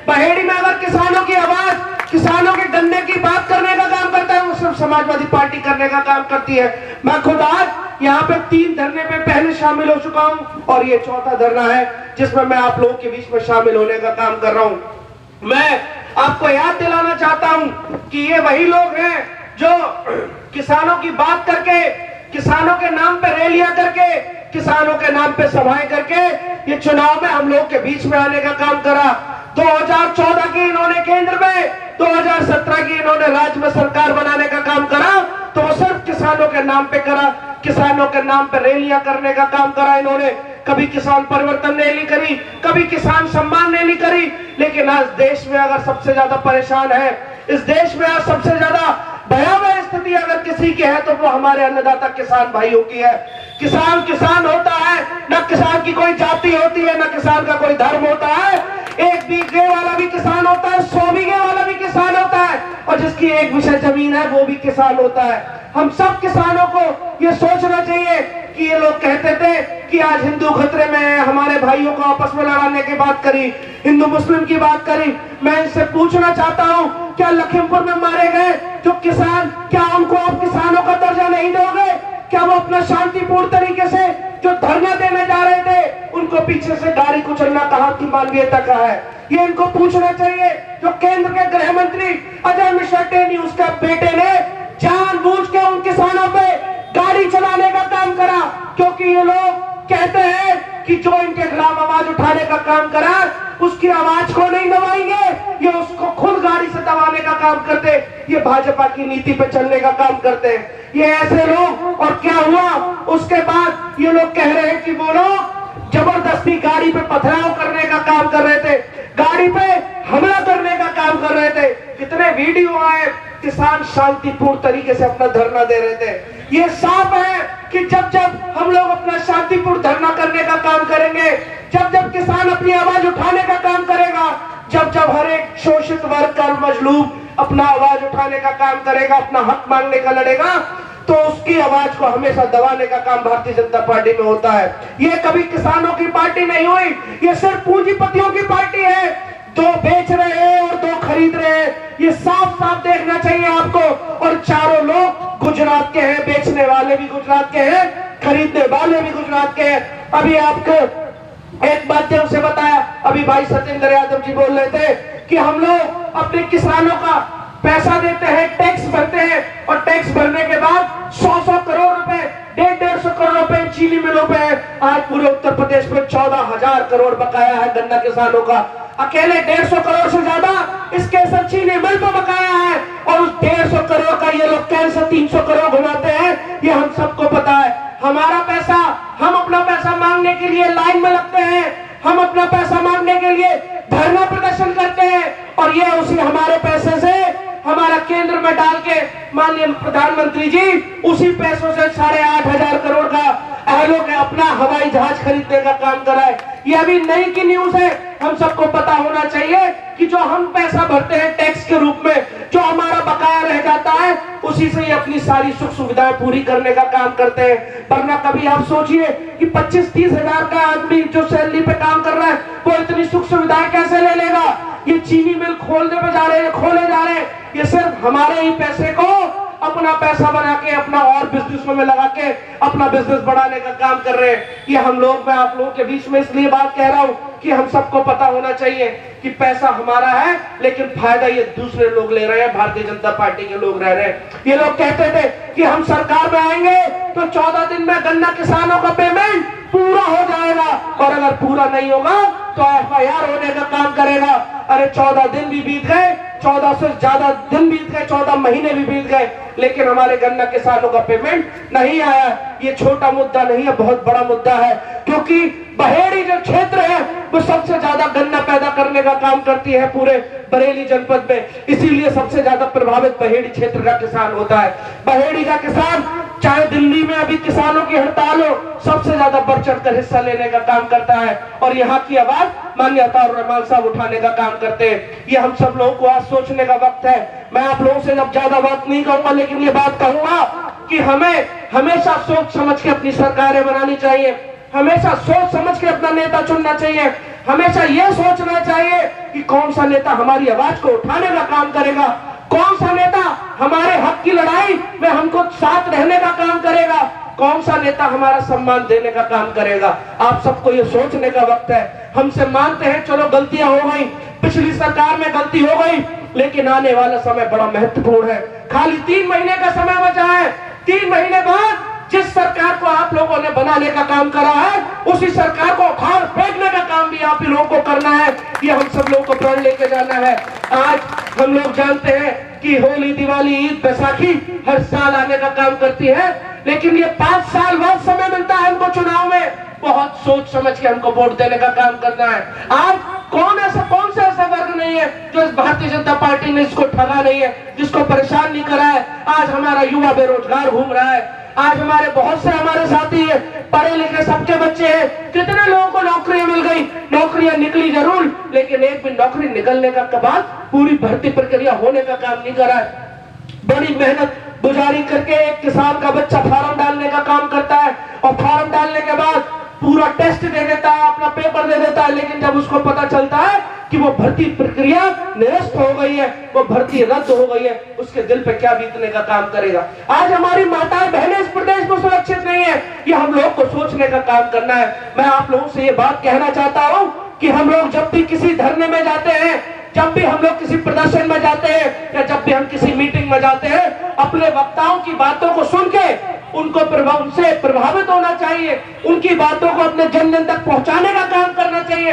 बहेड़ी में अगर किसानों की आवाज, किसानों के गन्ने की बात करने का काम करता है, वो सिर्फ समाजवादी पार्टी करने का काम करती है। मैं खुद आज यहाँ पे 3 धरने पे पहले शामिल हो चुका हूँ और ये 4था धरना है जिसमें मैं आप लोगों के बीच में शामिल होने का काम कर रहा हूँ। मैं आपको याद दिलाना चाहता हूँ कि ये वही लोग हैं जो किसानों की बात करके, किसानों के नाम पे रैलियां करके, किसानों के नाम पे सभाएं करके ये चुनाव में हम लोग के बीच में आने का काम करा। 2014 की इन्होंने केंद्र में, 2017 की इन्होंने राज्य में सरकार बनाने का काम करा, तो वो सिर्फ किसानों के नाम पे करा, किसानों के नाम पे रैलियां करने का काम करा इन्होंने। कभी किसान परिवर्तन रैली करी, कभी किसान सम्मान रैली करी। लेकिन आज देश में अगर सबसे ज्यादा परेशान है, इस देश में आज सबसे ज्यादा भयावह स्थिति अगर किसी की है तो वो हमारे अन्नदाता किसान भाइयों की है। किसान किसान होता है, न किसान की कोई जाति होती है, न किसान का कोई धर्म होता है। 1 बीघे वाला भी किसान होता है, 100 बीघे वाला भी किसान होता है, और जिसकी 1 विषय जमीन है वो भी किसान होता है। हम सब किसानों को ये सोचना चाहिए कि ये लोग कहते थे कि आज हिंदू खतरे में है, हमारे भाइयों को आपस में लड़ाने की बात करी, हिंदू मुस्लिम की बात करी। मैं इनसे पूछना चाहता हूँ, क्या लखीमपुर में मारे गए जो किसान, क्या उनको आप किसानों का दर्जा नहीं दोगे? क्या वो अपना शांतिपूर्ण तरीके से जो धरना देने जा रहे थे, उनको पीछे से गाड़ी कुचलना कहाँ की मानवीयता का है? ये इनको पूछना चाहिए। जो केंद्र के गृह मंत्री अजय मिश्रा टेनी, उसका बेटे ने जानबूझ के उन किसानों पे गाड़ी चलाने का काम करा, क्योंकि ये लोग कहते हैं कि जो इनके खिलाफ आवाज उठाने का काम करा उसकी आवाज को नहीं दबाएंगे, ये उसको खुद गाड़ी से दबाने का काम करते, ये भाजपा की नीति पे चलने का काम करते हैं ये ऐसे लोग। और क्या हुआ उसके बाद? ये लोग कह रहे हैं कि वो लोग जबरदस्ती गाड़ी पे पथराव करने का काम कर रहे थे, गाड़ी पे हमला करने का काम कर रहे थे। कितने वीडियो आए, किसान शांतिपूर्ण तरीके से अपना धरना दे रहे थे। ये साफ है कि जब जब हम लोग अपना शांतिपूर्ण धरना करने का काम करेंगे, जब जब किसान अपनी आवाज उठाने का काम करेगा, जब जब हर एक शोषित वर्ग का मजलूम अपना आवाज उठाने का काम करेगा, अपना हक मांगने का लड़ेगा, तो उसकी आवाज को हमेशा दबाने का काम भारतीय जनता पार्टी में होता है। ये कभी किसानों की पार्टी नहीं हुई, ये सिर्फ पूंजीपतियों की पार्टी है। 2 बेच रहे हैं और 2 खरीद रहे हैं, ये साफ साफ देखना चाहिए आपको। और चारों लोग गुजरात के हैं, बेचने वाले भी गुजरात के हैं, खरीदने वाले भी गुजरात के हैं। अभी आपको एक माध्यम से बताया, अभी भाई सत्येंद्र यादव जी बोल रहे थे कि हम लोग अपने किसानों का पैसा देते हैं, टैक्स भरते हैं, और टैक्स भरने के बाद 100 करोड़ रुपए, 150 करोड़ रुपए चीनी मिलों पे है। आज पूरे उत्तर प्रदेश में 14,000 करोड़ बकाया है गन्ना किसानों का। अकेले 150 करोड़ से ज्यादा इस केसर चीनी मिल पे बकाया है, और उस 150 करोड़ का ये लोग कैसे 300 करोड़ घुमाते हैं, ये हम सबको पता है। हमारा पैसा, हम अपना पैसा मांगने के लिए लाइन में लगते हैं, हम अपना पैसा मांगने के लिए धरना प्रदर्शन करते हैं, और ये उसी हमारे पैसे से हमारा केंद्र में डाल के माननीय प्रधानमंत्री जी उसी पैसों से 8,500 करोड़ का एहलो के अपना हवाई जहाज खरीदने का काम कराए। ये अभी नई की न्यूज है, हम सबको पता होना चाहिए कि जो हम पैसा भरते हैं टैक्स के रूप में, जो हमारा बकाया रह जाता है, उसी से ही अपनी सारी सुख सुविधाएं पूरी करने का काम करते हैं। वरना कभी आप सोचिए कि 25-30 हजार का आदमी जो सैलरी पे काम कर रहा है, वो इतनी सुख सुविधाएं कैसे ले लेगा? ये चीनी मिल खोलने पे जा रहे हैं, खोले जा रहे हैं, ये सिर्फ हमारे ही पैसे को अपना पैसा बना के, अपना और बिजनेस में लगा के अपना बिजनेस बढ़ाने का काम कर रहे हैं। ये हम लोग, मैं आप लोगों के बीच में इसलिए बात कह रहा हूं कि हम सबको पता होना चाहिए कि पैसा हमारा है, लेकिन फायदा ये दूसरे लोग ले रहे हैं, भारतीय जनता पार्टी के लोग रह रहे हैं। ये लोग कहते थे कि हम सरकार में आएंगे तो 14 दिन में गन्ना किसानों का पेमेंट पूरा हो जाएगा, और अगर पूरा नहीं होगा तो FIR होने का काम करेगा। अरे 14 दिन भी बीत गए, 14 से ज्यादा दिन बीत गए, 14 महीने भी बीत गए, लेकिन हमारे गन्ना किसानों का पेमेंट नहीं आया। ये छोटा मुद्दा नहीं है, बहुत बड़ा मुद्दा है, क्योंकि बहेड़ी जो क्षेत्र है वो सबसे ज्यादा गन्ना पैदा करने का काम करती है पूरे बरेली जनपद में, इसीलिए सबसे ज्यादा प्रभावित बहेड़ी क्षेत्र का किसान होता है। बहेड़ी का किसान, चाहे दिल्ली में अभी किसानों की हड़ताल हो, सबसे ज्यादा बढ़ चढ़ कर हिस्सा लेने का काम करता है, और यहाँ की आवाज मान्यता और रहमान साहब उठाने का काम करते हैं। ये हम सब लोगों को आज सोचने का वक्त है। मैं आप लोगों से अब ज्यादा बात नहीं कहूंगा, लेकिन ये बात कहूंगा कि हमें हमेशा सोच समझ के अपनी सरकारें बनानी चाहिए, हमेशा सोच समझ के अपना नेता चुनना चाहिए, हमेशा यह सोचना चाहिए कि कौन सा नेता हमारी आवाज को उठाने का काम करेगा, कौन सा नेता हमारे हक की लड़ाई में हमको साथ रहने का काम करेगा, कौन सा नेता हमारा सम्मान देने का काम करेगा। आप सबको ये सोचने का वक्त है। हमसे मानते हैं चलो गलतियां हो गई, पिछली सरकार में गलती हो गई, लेकिन आने वाला समय बड़ा महत्वपूर्ण है। खाली 3 महीने का समय बचा है। 3 महीने बाद जिस सरकार को आप लोगों ने बनाने का काम करा है, उसी सरकार को उखाड़ फेंकने का काम भी आप ही लोगों को करना है। ये हम सब लोगों को प्रण लेके जाना है। आज हम लोग जानते हैं कि होली, दिवाली, ईद, बैसाखी हर साल आने का काम करती है, लेकिन ये 5 साल बाद समय मिलता है हमको चुनाव में। बहुत सोच समझ के हमको वोट देने का काम करना है। आज कौन सा ऐसा वर्ग नहीं है जो इस भारतीय जनता पार्टी ने इसको ठगा नहीं है, जिसको परेशान नहीं करा है। आज हमारा युवा बेरोजगार घूम रहा है। आज हमारे बहुत से हमारे साथी है, पढ़े लिखे सबके बच्चे हैं। कितने लोगों को नौकरियां मिल गई, नौकरियां निकली जरूर, लेकिन एक भी नौकरी निकलने का बाद पूरी भर्ती प्रक्रिया होने का काम नहीं करा है। बड़ी मेहनत गुजारी करके एक किसान का बच्चा फार्म डालने का काम करता है, और फार्म डालने के बाद पूरा टेस्ट दे देता है, अपना पेपर दे देता है, लेकिन जब उसको पता चलता है कि वो भर्ती प्रक्रिया निरस्त हो गई है, वो भर्ती रद्द हो गई है, उसके दिल पे क्या बीतने का काम करेगा। आज हमारी माताएं बहनें इस प्रदेश में सुरक्षित नहीं है, ये हम लोग को सोचने का काम करना है। मैं आप लोगों से ये बात कहना चाहता हूँ कि हम लोग जब भी किसी धरने में जाते हैं, जब भी हम लोग किसी प्रदर्शन में जाते हैं, या जब भी हम किसी मीटिंग में जाते हैं, अपने वक्ताओं की बातों को सुन के उनसे प्रभावित होना चाहिए, उनकी बातों को अपने जन जन तक पहुंचाने का काम करना चाहिए।